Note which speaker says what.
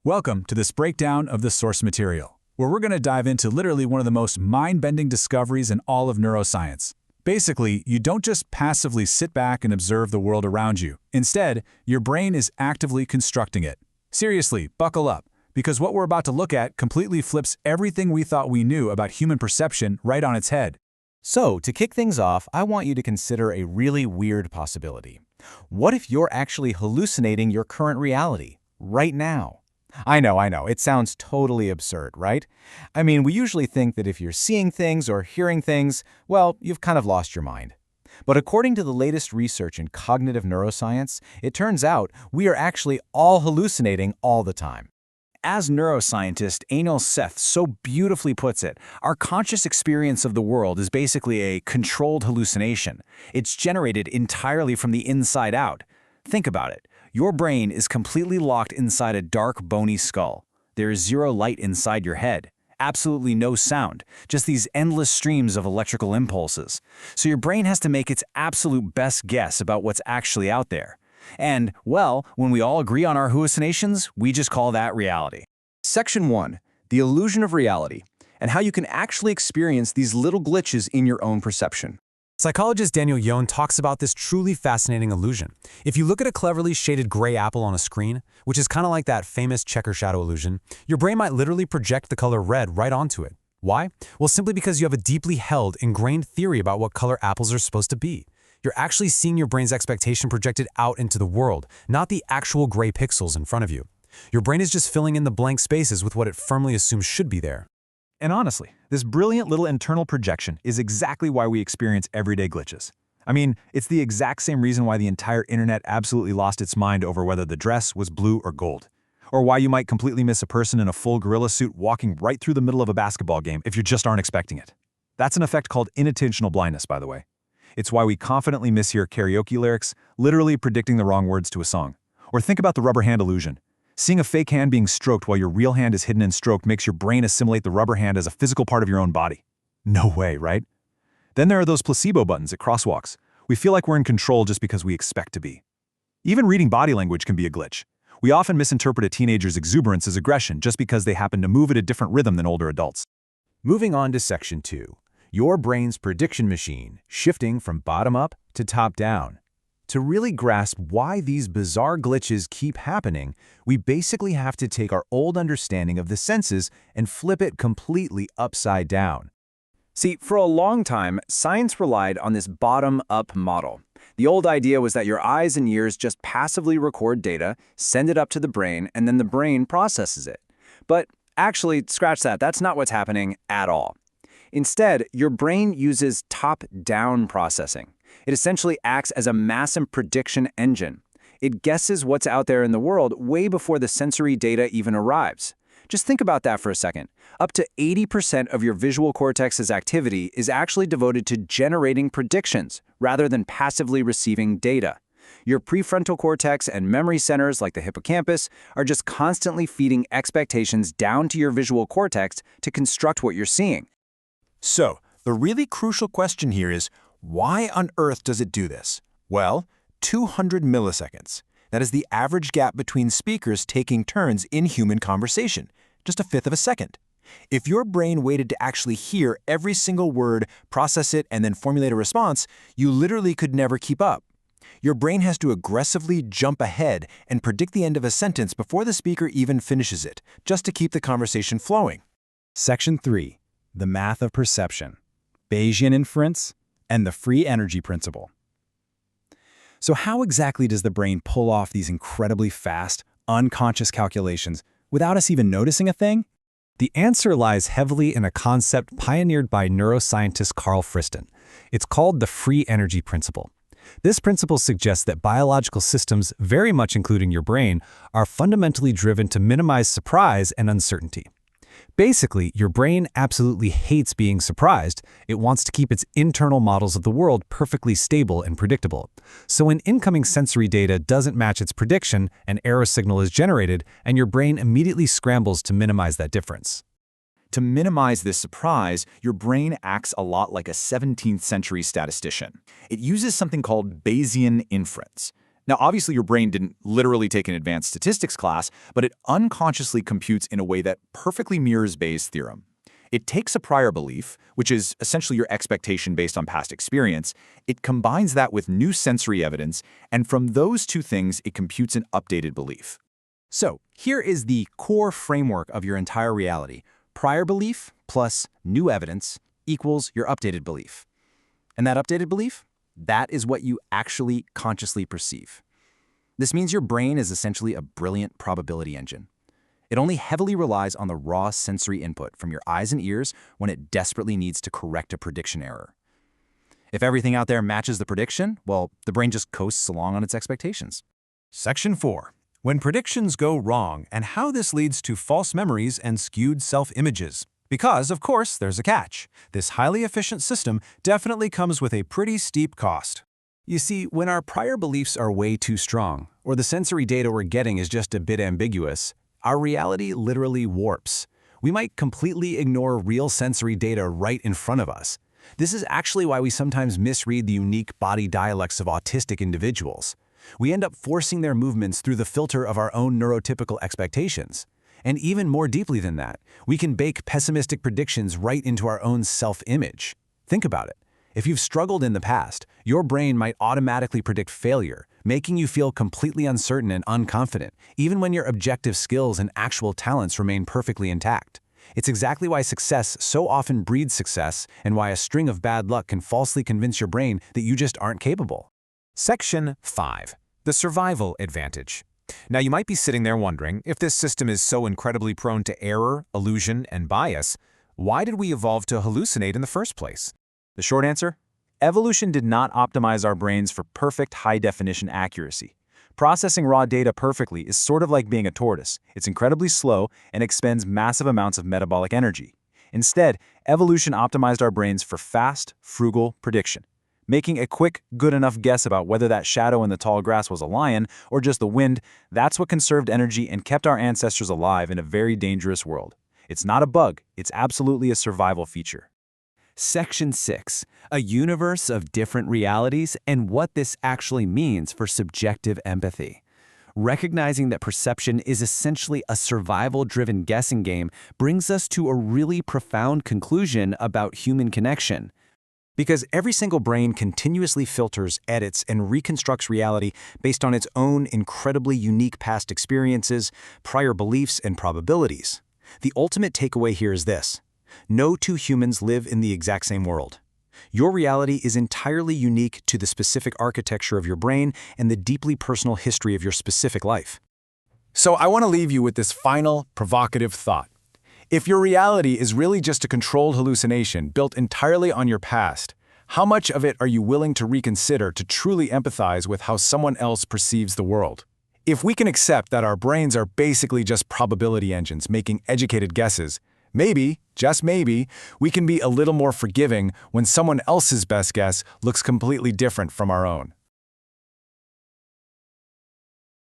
Speaker 1: Welcome to this breakdown of the source material, where we're going to dive into literally one of the most mind-bending discoveries in all of neuroscience. Basically, you don't just passively sit back and observe the world around you. Instead, your brain is actively constructing it. Seriously, buckle up, because what we're about to look at completely flips everything we thought we knew about human perception right on its head.
Speaker 2: So, to kick things off, I want you to consider a really weird possibility. What if you're actually hallucinating your current reality, right now? I know, it sounds totally absurd, right? I mean, we usually think that if you're seeing things or hearing things, well, you've kind of lost your mind. But according to the latest research in cognitive neuroscience, it turns out we are actually all hallucinating all the time.
Speaker 1: As neuroscientist Anil Seth so beautifully puts it, our conscious experience of the world is basically a controlled hallucination. It's generated entirely from the inside out. Think about it. Your brain is completely locked inside a dark, bony skull. There is zero light inside your head. Absolutely no sound, just these endless streams of electrical impulses. So your brain has to make its absolute best guess about what's actually out there. And, well, when we all agree on our hallucinations, we just call that reality.
Speaker 3: Section 1. The illusion of reality, and how you can actually experience these little glitches in your own perception.
Speaker 4: Psychologist Daniel Yohn talks about this truly fascinating illusion. If you look at a cleverly shaded gray apple on a screen, which is kind of like that famous checker shadow illusion, your brain might literally project the color red right onto it. Why? Well, simply because you have a deeply held, ingrained theory about what color apples are supposed to be. You're actually seeing your brain's expectation projected out into the world, not the actual gray pixels in front of you. Your brain is just filling in the blank spaces with what it firmly assumes should be there.
Speaker 5: And honestly, this brilliant little internal projection is exactly why we experience everyday glitches. I mean, it's the exact same reason why the entire internet absolutely lost its mind over whether the dress was blue or gold. Or why you might completely miss a person in a full gorilla suit walking right through the middle of a basketball game if you just aren't expecting it. That's an effect called inattentional blindness, by the way. It's why we confidently mishear karaoke lyrics, literally predicting the wrong words to a song. Or think about the rubber hand illusion. Seeing a fake hand being stroked while your real hand is hidden and stroked makes your brain assimilate the rubber hand as a physical part of your own body. No way, right? Then there are those placebo buttons at crosswalks. We feel like we're in control just because we expect to be. Even reading body language can be a glitch. We often misinterpret a teenager's exuberance as aggression just because they happen to move at a different rhythm than older adults.
Speaker 2: Moving on to Section 2. Your brain's prediction machine, shifting from bottom up to top down. To really grasp why these bizarre glitches keep happening, we basically have to take our old understanding of the senses and flip it completely upside down.
Speaker 3: See, for a long time, science relied on this bottom-up model. The old idea was that your eyes and ears just passively record data, send it up to the brain, and then the brain processes it. But actually, scratch that, that's not what's happening at all. Instead, your brain uses top-down processing. It essentially acts as a massive prediction engine. It guesses what's out there in the world way before the sensory data even arrives. Just think about that for a second. Up to 80% of your visual cortex's activity is actually devoted to generating predictions rather than passively receiving data. Your prefrontal cortex and memory centers like the hippocampus are just constantly feeding expectations down to your visual cortex to construct what you're seeing.
Speaker 5: So, the really crucial question here is, why on earth does it do this? Well, 200 milliseconds. That is the average gap between speakers taking turns in human conversation, just a fifth of a second. If your brain waited to actually hear every single word, process it, and then formulate a response, you literally could never keep up. Your brain has to aggressively jump ahead and predict the end of a sentence before the speaker even finishes it, just to keep the conversation flowing.
Speaker 6: Section 3. The math of perception, Bayesian inference, and the free energy principle. So how exactly does the brain pull off these incredibly fast, unconscious calculations without us even noticing a thing?
Speaker 4: The answer lies heavily in a concept pioneered by neuroscientist Carl Friston. It's called the free energy principle. This principle suggests that biological systems, very much including your brain, are fundamentally driven to minimize surprise and uncertainty. Basically, your brain absolutely hates being surprised. It wants to keep its internal models of the world perfectly stable and predictable. So when incoming sensory data doesn't match its prediction, an error signal is generated, and your brain immediately scrambles to minimize that difference.
Speaker 5: To minimize this surprise, your brain acts a lot like a 17th century statistician. It uses something called Bayesian inference.
Speaker 3: Now, obviously, your brain didn't literally take an advanced statistics class, but it unconsciously computes in a way that perfectly mirrors Bayes' theorem. It takes a prior belief, which is essentially your expectation based on past experience, it combines that with new sensory evidence, and from those two things, it computes an updated belief.
Speaker 2: So, here is the core framework of your entire reality. Prior belief plus new evidence equals your updated belief. And that updated belief? That is what you actually consciously perceive. This means your brain is essentially a brilliant probability engine. It only heavily relies on the raw sensory input from your eyes and ears when it desperately needs to correct a prediction error. If everything out there matches the prediction, well, the brain just coasts along on its expectations.
Speaker 4: Section 4. When predictions go wrong and how this leads to false memories and skewed self-images. Because, of course, there's a catch. This highly efficient system definitely comes with a pretty steep cost. You see, when our prior beliefs are way too strong, or the sensory data we're getting is just a bit ambiguous, our reality literally warps. We might completely ignore real sensory data right in front of us. This is actually why we sometimes misread the unique body dialects of autistic individuals. We end up forcing their movements through the filter of our own neurotypical expectations. And even more deeply than that, we can bake pessimistic predictions right into our own self-image. Think about it. If you've struggled in the past, your brain might automatically predict failure, making you feel completely uncertain and unconfident, even when your objective skills and actual talents remain perfectly intact. It's exactly why success so often breeds success and why a string of bad luck can falsely convince your brain that you just aren't capable.
Speaker 1: Section 5. The survival advantage. Now, you might be sitting there wondering, if this system is so incredibly prone to error, illusion, and bias, why did we evolve to hallucinate in the first place?
Speaker 3: The short answer? Evolution did not optimize our brains for perfect high-definition accuracy. Processing raw data perfectly is sort of like being a tortoise. It's incredibly slow and expends massive amounts of metabolic energy. Instead, evolution optimized our brains for fast, frugal prediction. Making a quick, good enough guess about whether that shadow in the tall grass was a lion or just the wind, that's what conserved energy and kept our ancestors alive in a very dangerous world. It's not a bug, it's absolutely a survival feature.
Speaker 2: Section 6. A universe of different realities and what this actually means for subjective empathy. Recognizing that perception is essentially a survival-driven guessing game brings us to a really profound conclusion about human connection.
Speaker 1: Because every single brain continuously filters, edits, and reconstructs reality based on its own incredibly unique past experiences, prior beliefs, and probabilities. The ultimate takeaway here is this: no two humans live in the exact same world. Your reality is entirely unique to the specific architecture of your brain and the deeply personal history of your specific life. So I want to leave you with this final, provocative thought. If your reality is really just a controlled hallucination built entirely on your past, how much of it are you willing to reconsider to truly empathize with how someone else perceives the world? If we can accept that our brains are basically just probability engines making educated guesses, maybe, just maybe, we can be a little more forgiving when someone else's best guess looks completely different from our own.